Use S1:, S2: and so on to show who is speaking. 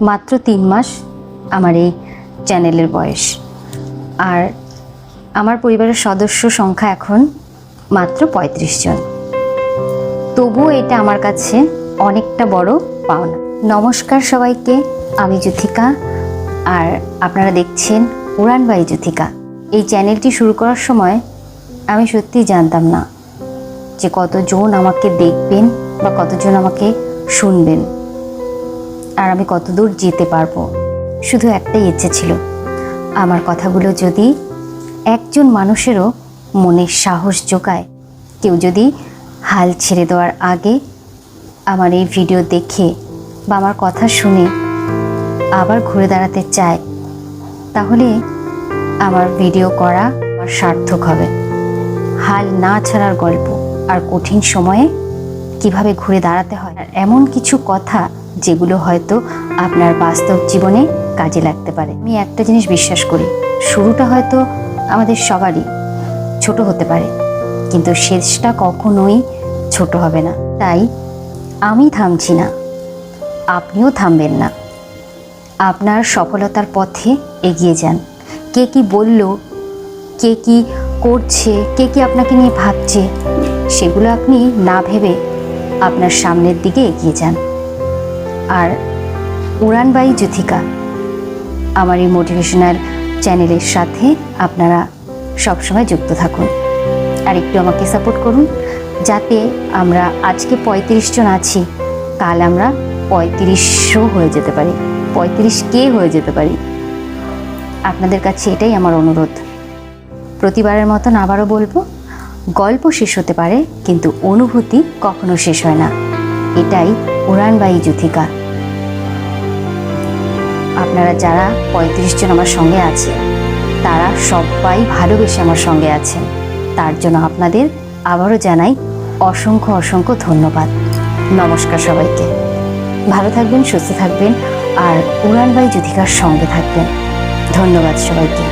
S1: মাত্র 3 মাস আমার এই চ্যানেলের বয়স, আর আমার পরিবারের সদস্য সংখ্যা এখন মাত্র 35 জন। তবুও এটা আমার কাছে অনেকটা বড় পাওনা। নমস্কার সবাইকে, আমি যুথিকা, আর আপনারা দেখছেন উড়ান বাই যুথিকা। এই চ্যানেলটি শুরু করার সময় আমি সত্যিই জানতাম না যে কতজন আমাকে দেখবেন বা কতজন আমাকে শুনবেন, আর আমি কতদূর যেতে পারবো। শুধু একটাই ইচ্ছে ছিল, আমার কথাগুলো যদি একজন মানুষেরও মনে সাহস জোগায়, কেউ যদি হাল ছেড়ে দেওয়ার আগে আমার এই ভিডিও দেখে বা আমার কথা শুনে আবার ঘুরে দাঁড়াতে চায়, তাহলে আমার ভিডিও করা আমার সার্থক হবে। হাল না ছাড়ার গল্প, আর কঠিন সময়ে কিভাবে ঘুরে দাঁড়াতে হয়, আর এমন কিছু কথা যেগুলো হয়তো আপনার বাস্তব জীবনে কাজে লাগতে পারে। আমি একটা জিনিস বিশ্বাস করি, শুরুটা হয়তো আমাদের সবারই ছোট হতে পারে, কিন্তু শেষটা কখনোই ছোট হবে না। তাই আমি থামছি না, আপনিও থামবেন না। আপনার সফলতার পথে এগিয়ে যান। কে কি বলল, কে কি করছে, কে কি আপনাকে নিয়ে ভাবছে, সেগুলো আপনি না ভেবে আপনার সামনের দিকে এগিয়ে যান। আর উড়ান বাই যুথিকা আমার এই মোটিভেশনাল চ্যানেলের সাথে আপনারা সবসময় যুক্ত থাকুন, আর একটু আমাকে সাপোর্ট করুন, যাতে আমরা আজকে 35 জন আছি, কাল আমরা 3500 হয়ে যেতে পারি, 35K হয়ে যেতে পারি। আপনাদের কাছে এটাই আমার অনুরোধ। প্রতিবারের মতন আবারও বলবো, গল্প শেষ হতে পারে কিন্তু অনুভূতি কখনো শেষ হয় না। এটাই উড়ান বাই যুথিকা। আপনারা যারা 35 জন আমার সঙ্গে আছে, তারা সবাই ভালোবেসে আমার সঙ্গে আছেন, তার জন্য আপনাদের আবারও জানাই অসংখ্য অসংখ্য ধন্যবাদ। নমস্কার সবাইকে। ভালো থাকবেন, সুস্থ থাকবেন, আর উড়ান বাই যুথিকার সঙ্গে থাকবেন। ধন্যবাদ সবাইকে।